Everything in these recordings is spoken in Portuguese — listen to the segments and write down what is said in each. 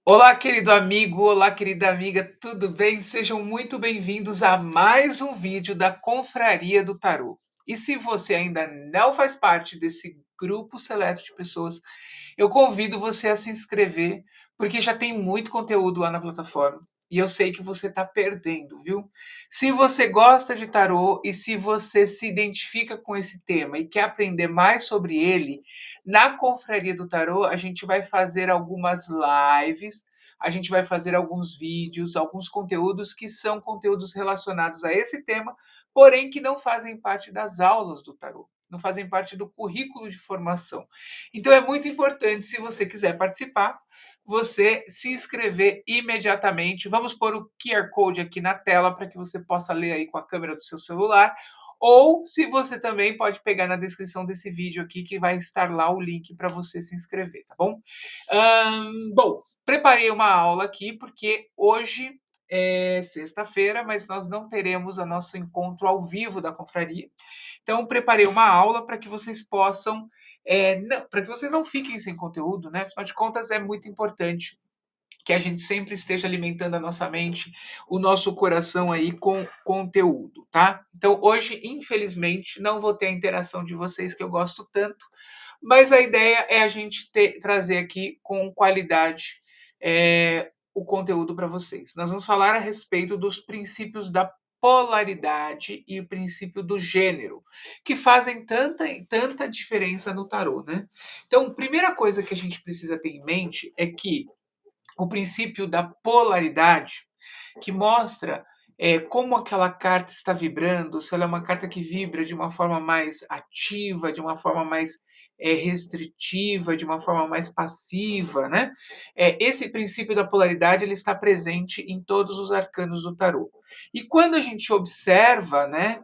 Olá, querido amigo, olá, querida amiga, tudo bem? Sejam muito bem-vindos a mais um vídeo da Confraria do Tarô. E se você ainda não faz parte desse grupo seleto de pessoas, eu convido você a se inscrever, porque já tem muito conteúdo lá na plataforma. E eu sei que você está perdendo, viu? Se você gosta de tarô e se você se identifica com esse tema e quer aprender mais sobre ele, na Confraria do Tarô a gente vai fazer algumas lives, a gente vai fazer alguns vídeos, alguns conteúdos que são conteúdos relacionados a esse tema, porém que não fazem parte das aulas do tarô, não fazem parte do currículo de formação. Então é muito importante, se você quiser participar, você se inscrever imediatamente. Vamos pôr o QR Code aqui na tela para que você possa ler aí com a câmera do seu celular. Ou se você também pode pegar na descrição desse vídeo aqui, que vai estar lá o link para você se inscrever, tá bom? Bom, preparei uma aula aqui, porque hoje é sexta-feira, mas nós não teremos o nosso encontro ao vivo da confraria. Então, preparei uma aula para que vocês possam, para que vocês não fiquem sem conteúdo, né? Afinal de contas, é muito importante que a gente sempre esteja alimentando a nossa mente, o nosso coração aí com conteúdo, tá? Então, hoje, infelizmente, não vou ter a interação de vocês que eu gosto tanto, mas a ideia é a gente trazer aqui com qualidade o conteúdo para vocês. Nós vamos falar a respeito dos princípios da polaridade e o princípio do gênero, que fazem tanta diferença no tarô, né? Então, primeira coisa que a gente precisa ter em mente é que o princípio da polaridade, que mostra como aquela carta está vibrando, se ela é uma carta que vibra de uma forma mais ativa, de uma forma mais restritiva, de uma forma mais passiva, né? Esse princípio da polaridade ele está presente em todos os arcanos do tarô. E quando a gente observa, né,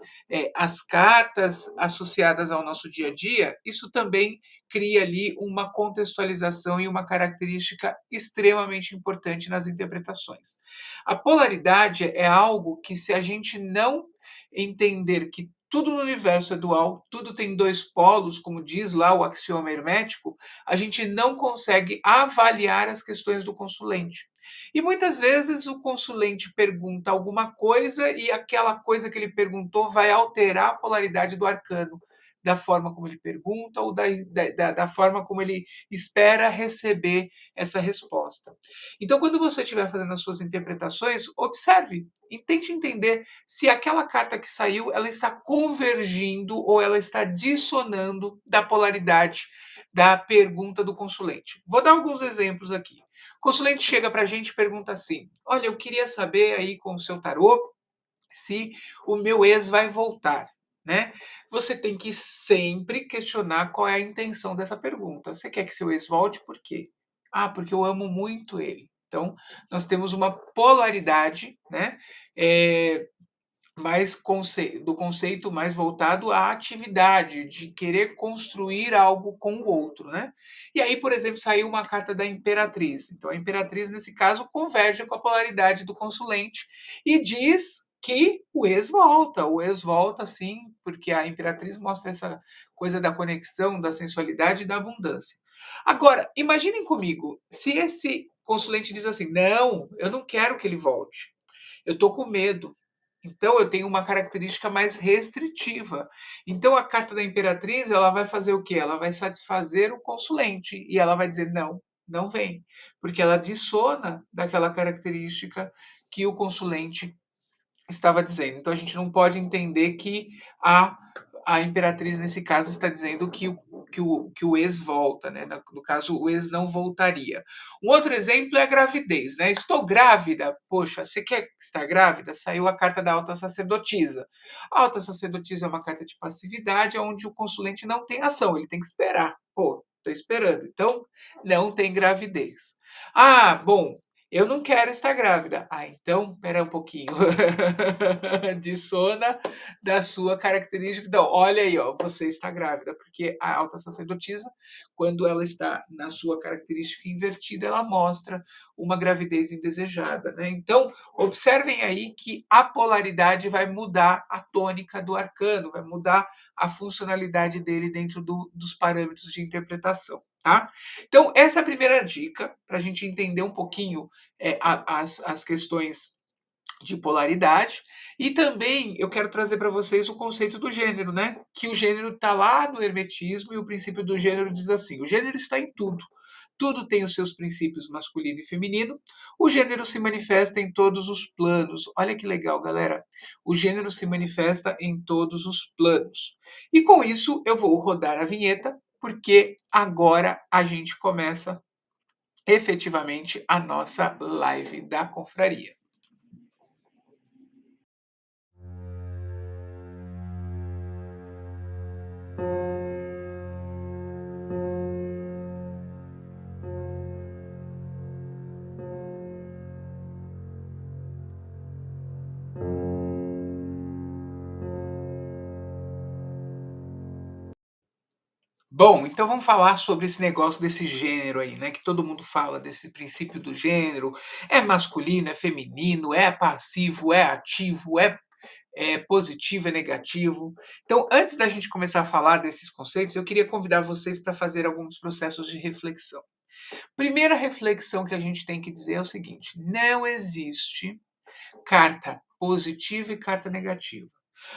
as cartas associadas ao nosso dia a dia, isso também cria ali uma contextualização e uma característica extremamente importante nas interpretações. A polaridade é algo que, se a gente não entender que tudo no universo é dual, tudo tem dois polos, como diz lá o axioma hermético, a gente não consegue avaliar as questões do consulente. E muitas vezes o consulente pergunta alguma coisa e aquela coisa que ele perguntou vai alterar a polaridade do arcano, da forma como ele pergunta ou da forma como ele espera receber essa resposta. Então, quando você estiver fazendo as suas interpretações, observe e tente entender se aquela carta que saiu ela está convergindo ou ela está dissonando da polaridade da pergunta do consulente. Vou dar alguns exemplos aqui. O consulente chega para a gente e pergunta assim: olha, eu queria saber aí com o seu tarô se o meu ex vai voltar, né? Você tem que sempre questionar qual é a intenção dessa pergunta. Você quer que seu ex volte por quê? Ah, porque eu amo muito ele. Então, nós temos uma polaridade, né? É, do conceito mais voltado à atividade, de querer construir algo com o outro, né? E aí, por exemplo, saiu uma carta da Imperatriz. Então, a Imperatriz, nesse caso, converge com a polaridade do consulente e diz que o ex volta sim, porque a Imperatriz mostra essa coisa da conexão, da sensualidade e da abundância. Agora, imaginem comigo, se esse consulente diz assim: não, eu não quero que ele volte, eu estou com medo, então eu tenho uma característica mais restritiva. Então a carta da Imperatriz, ela vai fazer o quê? Ela vai satisfazer o consulente e ela vai dizer não, não vem, porque ela dissona daquela característica que o consulente estava dizendo. Então a gente não pode entender que a, a Imperatriz, nesse caso, está dizendo que o ex volta, né? No caso, o ex não voltaria. Um outro exemplo é a gravidez, né? Estou grávida. Poxa, você quer estar grávida? Saiu a carta da alta sacerdotisa. A alta sacerdotisa é uma carta de passividade, onde o consulente não tem ação, ele tem que esperar. Pô, estou esperando. Então, não tem gravidez. Ah, bom, eu não quero estar grávida. Ah, então, espera um pouquinho. Dissona da sua característica. Então, olha aí, ó, você está grávida, porque a alta sacerdotisa, quando ela está na sua característica invertida, ela mostra uma gravidez indesejada, né? Então, observem aí que a polaridade vai mudar a tônica do arcano, vai mudar a funcionalidade dele dentro dos parâmetros de interpretação. tá? Então, essa é a primeira dica para a gente entender um pouquinho as questões de polaridade. E também eu quero trazer para vocês o conceito do gênero, né? Que o gênero está lá no hermetismo e o princípio do gênero diz assim: o gênero está em tudo. Tudo tem os seus princípios masculino e feminino. O gênero se manifesta em todos os planos. Olha que legal, galera. O gênero se manifesta em todos os planos. E com isso eu vou rodar a vinheta, porque agora a gente começa efetivamente a nossa live da confraria. Bom, então vamos falar sobre esse negócio desse gênero aí, né, que todo mundo fala desse princípio do gênero, é masculino, é feminino, é passivo, é ativo, é positivo, é negativo. Então, antes da gente começar a falar desses conceitos, eu queria convidar vocês para fazer alguns processos de reflexão. Primeira reflexão que a gente tem que dizer é o seguinte: não existe carta positiva e carta negativa.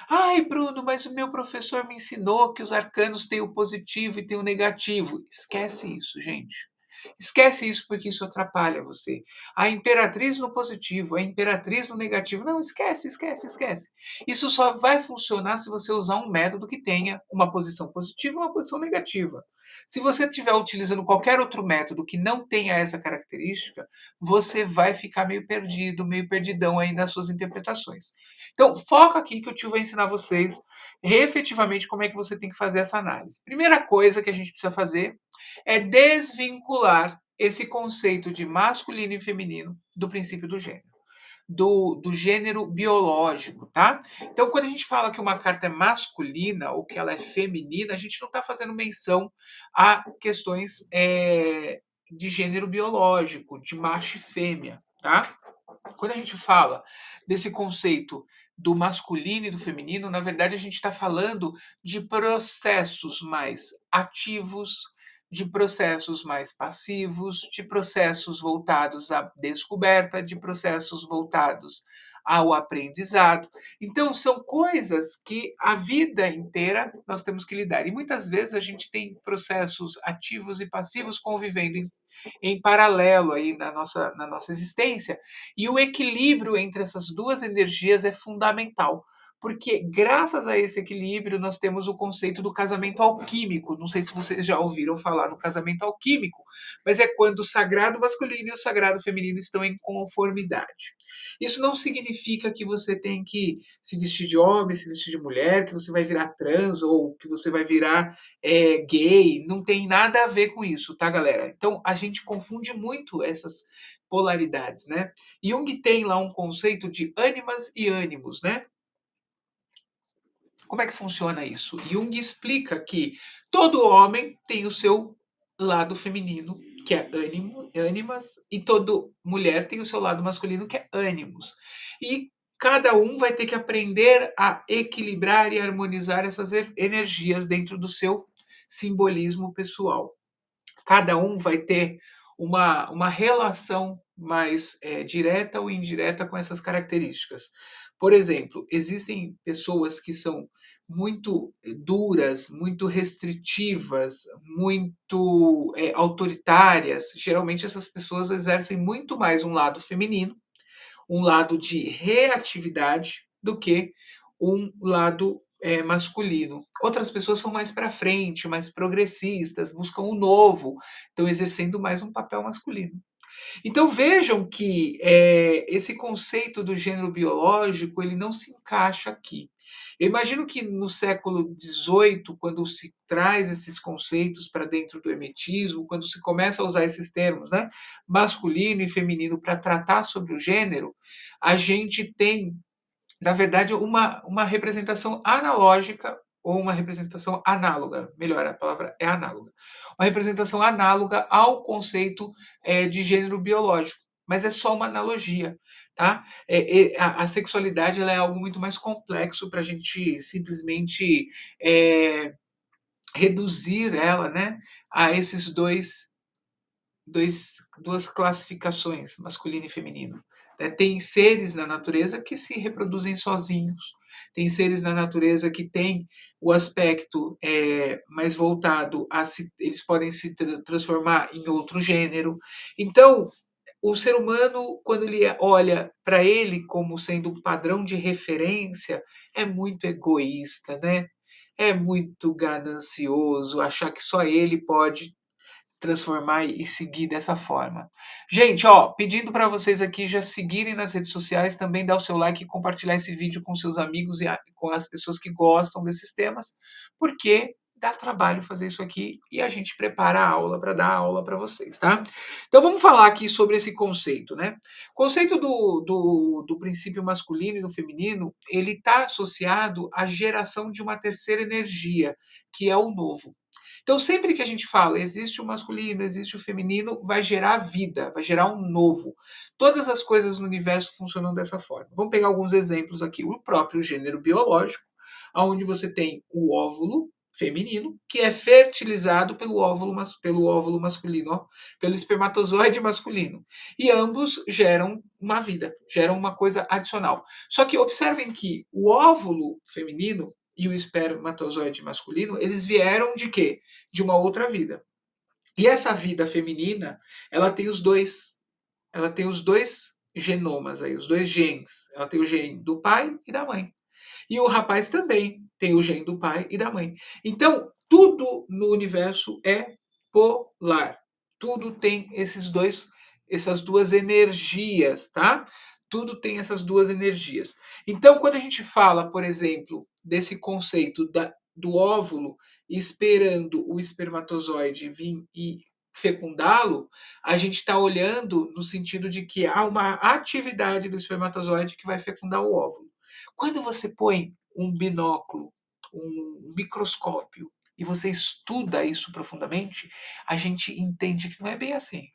Ai, Bruno, mas o meu professor me ensinou que os arcanos têm o positivo e têm o negativo. Esquece isso, gente. Esquece isso porque isso atrapalha você. A imperatriz no positivo, a imperatriz no negativo. Não, esquece, esquece, esquece. Isso só vai funcionar se você usar um método que tenha uma posição positiva e uma posição negativa. Se você estiver utilizando qualquer outro método que não tenha essa característica, você vai ficar meio perdido, meio perdidão aí nas suas interpretações. Então, foca aqui que o tio vai ensinar vocês efetivamente como é que você tem que fazer essa análise. Primeira coisa que a gente precisa fazer é desvincular esse conceito de masculino e feminino do princípio do gênero. Do gênero biológico, tá? Então, quando a gente fala que uma carta é masculina ou que ela é feminina, a gente não está fazendo menção a questões de gênero biológico, de macho e fêmea, tá? Quando a gente fala desse conceito do masculino e do feminino, na verdade a gente está falando de processos mais ativos, de processos mais passivos, de processos voltados à descoberta, de processos voltados ao aprendizado. Então, são coisas que a vida inteira nós temos que lidar. E muitas vezes a gente tem processos ativos e passivos convivendo em paralelo aí na nossa existência, e o equilíbrio entre essas duas energias é fundamental, porque graças a esse equilíbrio nós temos o conceito do casamento alquímico. Não sei se vocês já ouviram falar no casamento alquímico, mas é quando o sagrado masculino e o sagrado feminino estão em conformidade. Isso não significa que você tem que se vestir de homem, se vestir de mulher, que você vai virar trans ou que você vai virar gay. Não tem nada a ver com isso, tá, galera? Então a gente confunde muito essas polaridades, né? Jung tem lá um conceito de ânimas e ânimos, né? Como é que funciona isso? Jung explica que todo homem tem o seu lado feminino, que é ânimo, ânimas, e toda mulher tem o seu lado masculino, que é ânimos. E cada um vai ter que aprender a equilibrar e harmonizar essas energias dentro do seu simbolismo pessoal. Cada um vai ter uma relação mais direta ou indireta com essas características. Por exemplo, existem pessoas que são muito duras, muito restritivas, muito autoritárias. Geralmente, essas pessoas exercem muito mais um lado feminino, um lado de reatividade, do que um lado masculino. Outras pessoas são mais para frente, mais progressistas, buscam o novo, estão exercendo mais um papel masculino. Então vejam que esse conceito do gênero biológico ele não se encaixa aqui. Eu imagino que no século XVIII, quando se traz esses conceitos para dentro do hermetismo, quando se começa a usar esses termos, né, masculino e feminino, para tratar sobre o gênero, a gente tem na verdade, uma representação analógica ou uma representação análoga, melhor, a palavra é análoga. Uma representação análoga ao conceito de gênero biológico, mas é só uma analogia, tá? A sexualidade ela é algo muito mais complexo para a gente simplesmente reduzir ela, né, a esses duas classificações, masculino e feminino. Né? Tem seres na natureza que se reproduzem sozinhos, tem seres na natureza que têm o aspecto mais voltado a se, eles podem se transformar em outro gênero. Então, o ser humano, quando ele olha para ele como sendo um padrão de referência, é muito egoísta, né? É muito ganancioso achar que só ele pode transformar e seguir dessa forma. Gente, ó, pedindo para vocês aqui já seguirem nas redes sociais, também dar o seu like e compartilhar esse vídeo com seus amigos e com as pessoas que gostam desses temas, porque dá trabalho fazer isso aqui e a gente prepara a aula para dar aula para vocês, tá? Então vamos falar aqui sobre esse conceito, né? O conceito do princípio masculino e do feminino, ele está associado à geração de uma terceira energia, que é o novo. Então, sempre que a gente fala existe o masculino, existe o feminino, vai gerar vida, vai gerar um novo. Todas as coisas no universo funcionam dessa forma. Vamos pegar alguns exemplos aqui. O próprio gênero biológico, onde você tem o óvulo feminino, que é fertilizado pelo óvulo masculino, ó, pelo espermatozoide masculino. E ambos geram uma vida, geram uma coisa adicional. Só que observem que o óvulo feminino e o espermatozoide masculino, eles vieram de quê? De uma outra vida. E essa vida feminina, ela tem os dois, ela tem os dois genomas aí, os dois genes. Ela tem o gene do pai e da mãe. E o rapaz também tem o gene do pai e da mãe. Então, tudo no universo é polar. Tudo tem essas duas energias, tá? Tudo tem essas duas energias. Então, quando a gente fala, por exemplo, desse conceito do óvulo esperando o espermatozoide vir e fecundá-lo, a gente está olhando no sentido de que há uma atividade do espermatozoide que vai fecundar o óvulo. Quando você põe um binóculo, um microscópio, e você estuda isso profundamente, a gente entende que não é bem assim.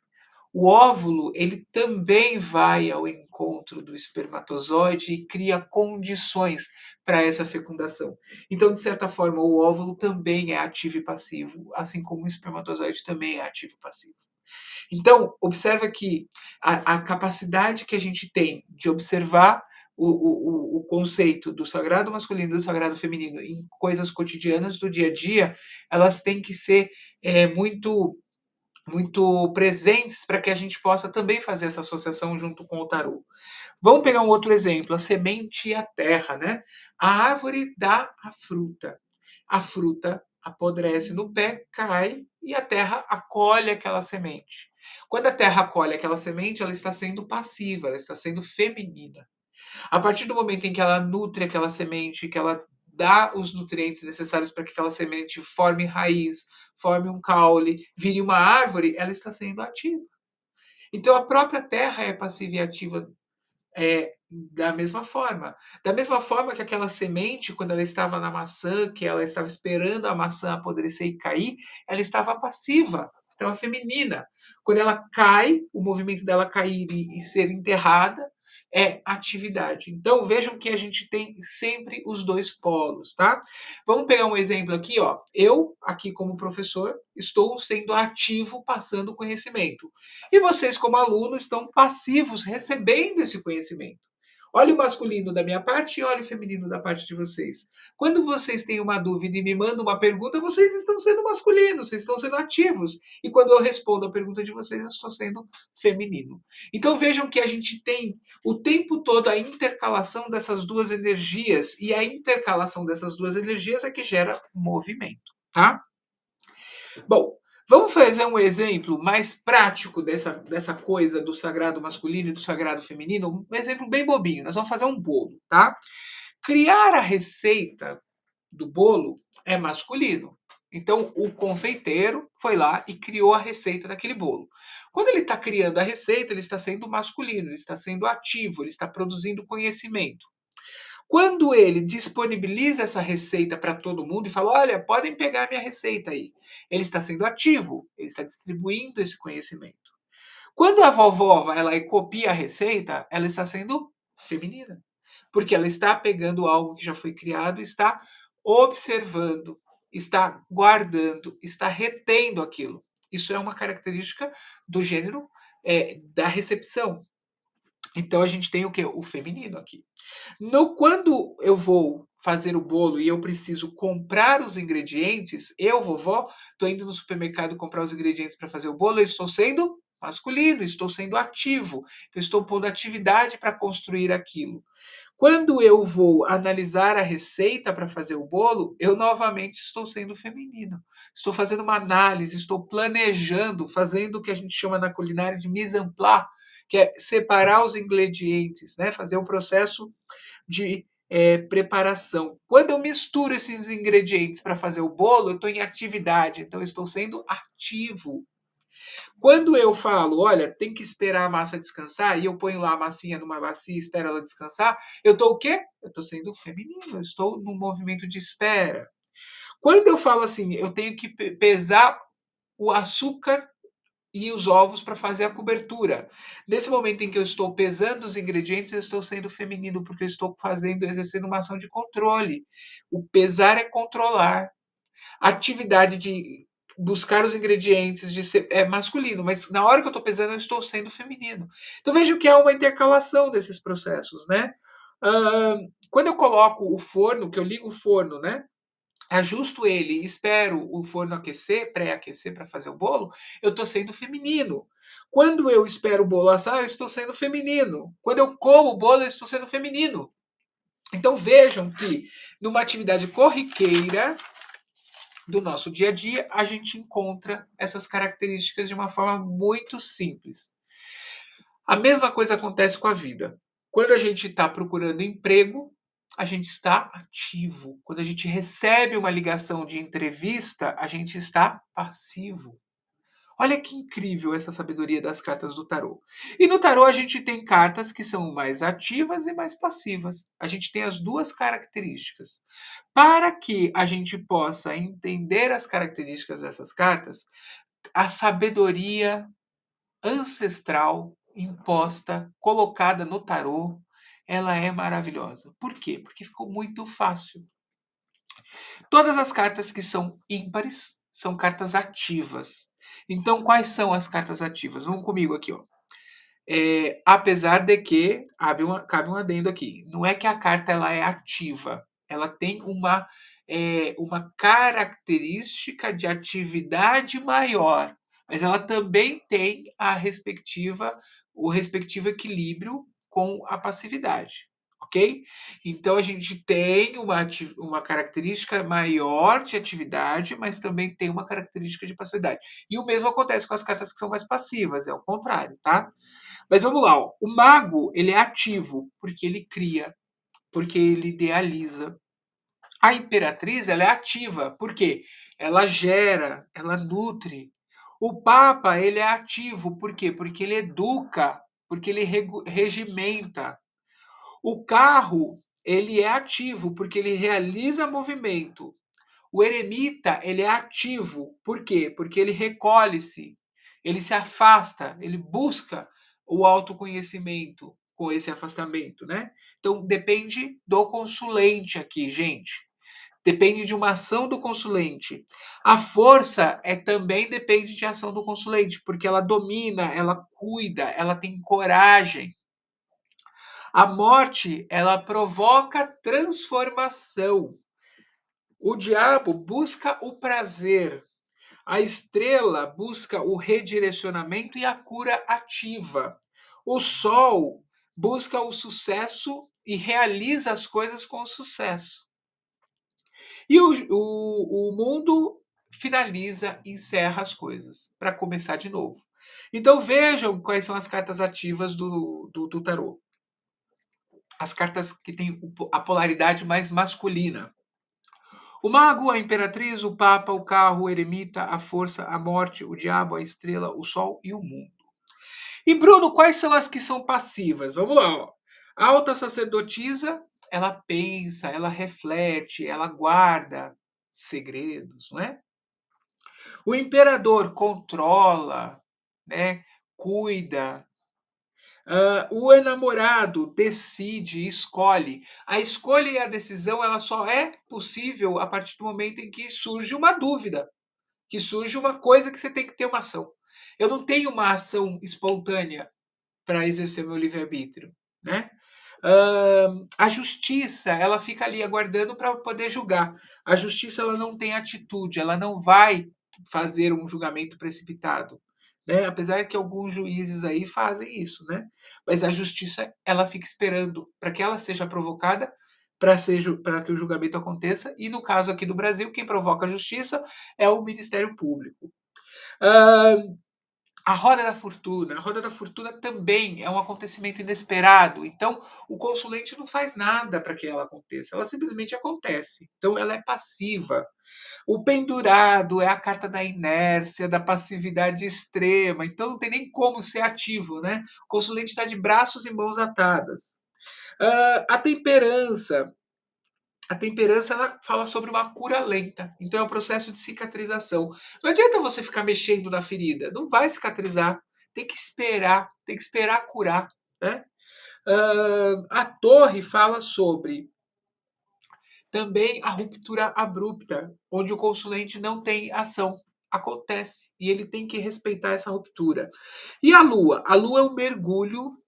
O óvulo, ele também vai ao encontro do espermatozoide e cria condições para essa fecundação. Então, de certa forma, o óvulo também é ativo e passivo, assim como o espermatozoide também é ativo e passivo. Então, observa que a capacidade que a gente tem de observar o conceito do sagrado masculino e do sagrado feminino em coisas cotidianas do dia a dia, elas têm que ser muito muito presentes para que a gente possa também fazer essa associação junto com o tarô. Vamos pegar um outro exemplo, a semente e a terra, né? A árvore dá a fruta. A fruta apodrece no pé, cai e a terra acolhe aquela semente. Quando a terra acolhe aquela semente, ela está sendo passiva, ela está sendo feminina. A partir do momento em que ela nutre aquela semente, que ela dá os nutrientes necessários para que aquela semente forme raiz, forme um caule, vire uma árvore, ela está sendo ativa. Então a própria terra é passiva e ativa da mesma forma. Da mesma forma que aquela semente, quando ela estava na maçã, que ela estava esperando a maçã apodrecer e cair, ela estava passiva, estava feminina. Quando ela cai, o movimento dela cair e ser enterrada é atividade. Então vejam que a gente tem sempre os dois polos, tá? Vamos pegar um exemplo aqui, ó. Eu, aqui como professor, estou sendo ativo passando conhecimento. E vocês, como alunos, estão passivos recebendo esse conhecimento. Olha o masculino da minha parte e olha o feminino da parte de vocês. Quando vocês têm uma dúvida e me mandam uma pergunta, vocês estão sendo masculinos, vocês estão sendo ativos. E quando eu respondo a pergunta de vocês, eu estou sendo feminino. Então vejam que a gente tem o tempo todo a intercalação dessas duas energias, e a intercalação dessas duas energias é que gera movimento, tá? Bom, vamos fazer um exemplo mais prático dessa coisa do sagrado masculino e do sagrado feminino? Um exemplo bem bobinho. Nós vamos fazer um bolo, tá? Criar a receita do bolo é masculino. Então, o confeiteiro foi lá e criou a receita daquele bolo. Quando ele está criando a receita, ele está sendo masculino, ele está sendo ativo, ele está produzindo conhecimento. Quando ele disponibiliza essa receita para todo mundo e fala: olha, podem pegar minha receita aí, ele está sendo ativo, ele está distribuindo esse conhecimento. Quando a vovó vai lá e copia a receita, ela está sendo feminina, porque ela está pegando algo que já foi criado e está observando. está guardando, está retendo aquilo. Isso é uma característica do gênero da recepção. Então a gente tem o que? O feminino aqui. No quando eu vou fazer o bolo e eu preciso comprar os ingredientes, eu, vovó, estou indo no supermercado comprar os ingredientes para fazer o bolo, eu estou sendo masculino, estou sendo ativo, eu estou pondo atividade para construir aquilo. Quando eu vou analisar a receita para fazer o bolo, eu novamente estou sendo feminino. Estou fazendo uma análise, estou planejando, fazendo o que a gente chama na culinária de mise en place, que é separar os ingredientes, né? Fazer o processo de preparação. Quando eu misturo esses ingredientes para fazer o bolo, eu estou em atividade, então eu estou sendo ativo. Quando eu falo, olha, tem que esperar a massa descansar, e eu ponho lá a massinha numa bacia e espero ela descansar, eu estou o quê? Eu estou sendo feminino, eu estou num movimento de espera. Quando eu falo assim, eu tenho que pesar o açúcar e os ovos para fazer a cobertura. Nesse momento em que eu estou pesando os ingredientes, eu estou sendo feminino, porque eu estou fazendo, exercendo uma ação de controle. O pesar é controlar. A atividade de buscar os ingredientes de ser, é masculino, mas na hora que eu estou pesando, eu estou sendo feminino. Então vejo que há uma intercalação desses processos, né? Quando eu coloco o forno, que eu ligo o forno, né? Ajusto ele, espero o forno aquecer, pré-aquecer para fazer o bolo, eu estou sendo feminino. Quando eu espero o bolo assar, eu estou sendo feminino. Quando eu como o bolo, eu estou sendo feminino. Então vejam que numa atividade corriqueira do nosso dia a dia, a gente encontra essas características de uma forma muito simples. A mesma coisa acontece com a vida. Quando a gente está procurando emprego, a gente está ativo. Quando a gente recebe uma ligação de entrevista, a gente está passivo. Olha que incrível essa sabedoria das cartas do tarô. E no tarô a gente tem cartas que são mais ativas e mais passivas. A gente tem as duas características. Para que a gente possa entender as características dessas cartas, a sabedoria ancestral imposta, colocada no tarô, ela é maravilhosa. Por quê? Porque ficou muito fácil. Todas as cartas que são ímpares são cartas ativas. Então, quais são as cartas ativas? Vamos comigo aqui, ó. Apesar de que, cabe um adendo aqui, não é que a carta ela é ativa, ela tem uma característica de atividade maior, mas ela também tem o respectivo equilíbrio com a passividade, ok? Então a gente tem uma característica maior de atividade, mas também tem uma característica de passividade. E o mesmo acontece com as cartas que são mais passivas, é o contrário, tá? Mas vamos lá, ó. O mago, ele é ativo, porque ele cria, porque ele idealiza. A imperatriz, ela é ativa, por quê? Ela gera, ela nutre. O papa, ele é ativo, por quê? Porque ele educa, porque ele regimenta. O carro, ele é ativo, porque ele realiza movimento. O eremita, ele é ativo. Por quê? Porque ele recolhe-se, ele se afasta, ele busca o autoconhecimento com esse afastamento, né? Então depende do consulente aqui, gente. Depende de uma ação do consulente. A força também depende de ação do consulente, porque ela domina, ela cuida, ela tem coragem. A morte, ela provoca transformação. O diabo busca o prazer. A estrela busca o redirecionamento e a cura ativa. O sol busca o sucesso e realiza as coisas com sucesso. E o mundo finaliza, encerra as coisas para começar de novo. Então vejam quais são as cartas ativas do tarô. As cartas que têm a polaridade mais masculina. O mago, a imperatriz, o papa, o carro, o eremita, a força, a morte, o diabo, a estrela, o sol e o mundo. E Bruno, quais são as que são passivas? Vamos lá, ó. A alta sacerdotisa, ela pensa, ela reflete, ela guarda segredos, não é? O imperador controla, né? Cuida. O enamorado decide, escolhe. A escolha e a decisão ela só é possível a partir do momento em que surge uma dúvida, que surge uma coisa que você tem que ter uma ação. Eu não tenho uma ação espontânea para exercer meu livre-arbítrio, né? A justiça, ela fica ali aguardando para poder julgar. A justiça, ela não tem atitude, ela não vai fazer um julgamento precipitado, né? Apesar que alguns juízes aí fazem isso, né? Mas a justiça, ela fica esperando para que ela seja provocada para que o julgamento aconteça, e no caso aqui do Brasil, quem provoca a justiça é o Ministério Público. Uh, a Roda da Fortuna. A Roda da Fortuna também é um acontecimento inesperado. Então, o consulente não faz nada para que ela aconteça. Ela simplesmente acontece. Então, ela é passiva. O pendurado é a carta da inércia, da passividade extrema. Então, não tem nem como ser ativo, né? O consulente está de braços e mãos atadas. A temperança. A temperança ela fala sobre uma cura lenta, então é um processo de cicatrização. Não adianta você ficar mexendo na ferida, não vai cicatrizar. Tem que esperar curar, né? A torre fala sobre também a ruptura abrupta, onde o consulente não tem ação. Acontece e ele tem que respeitar essa ruptura. E a lua? A lua é um mergulho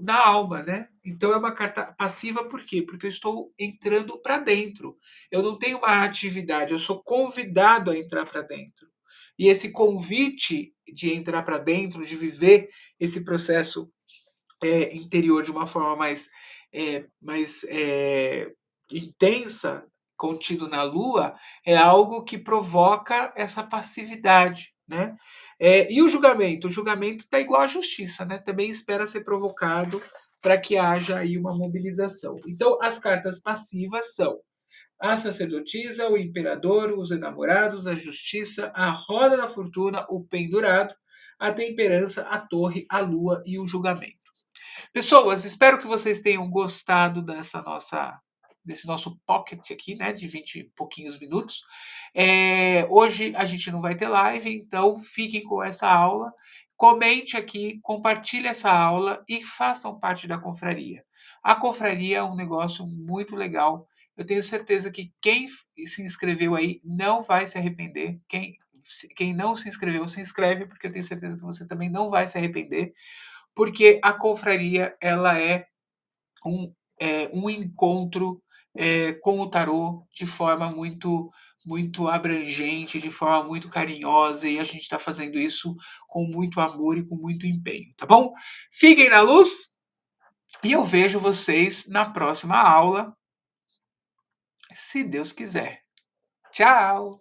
na alma, né? Então é uma carta passiva, por quê? Porque eu estou entrando para dentro. Eu não tenho uma atividade, eu sou convidado a entrar para dentro. E esse convite de entrar para dentro, de viver esse processo interior de uma forma mais intensa, contido na Lua, é algo que provoca essa passividade, né? E o julgamento? O julgamento está igual à justiça, né? Também espera ser provocado para que haja aí uma mobilização. Então, as cartas passivas são a sacerdotisa, o imperador, os enamorados, a justiça, a roda da fortuna, o pendurado, a temperança, a torre, a lua e o julgamento. Pessoas, espero que vocês tenham gostado desse nosso pocket aqui, né, de 20 e pouquinhos minutos. Hoje a gente não vai ter live, então fiquem com essa aula. Comente aqui, compartilhe essa aula e façam parte da confraria. A confraria é um negócio muito legal. Eu tenho certeza que quem se inscreveu aí não vai se arrepender. Quem não se inscreveu, se inscreve, porque eu tenho certeza que você também não vai se arrepender, porque a confraria ela é um encontro com o tarô de forma muito abrangente, de forma muito carinhosa, e a gente está fazendo isso com muito amor e com muito empenho, tá bom? Fiquem na luz e eu vejo vocês na próxima aula, se Deus quiser. Tchau!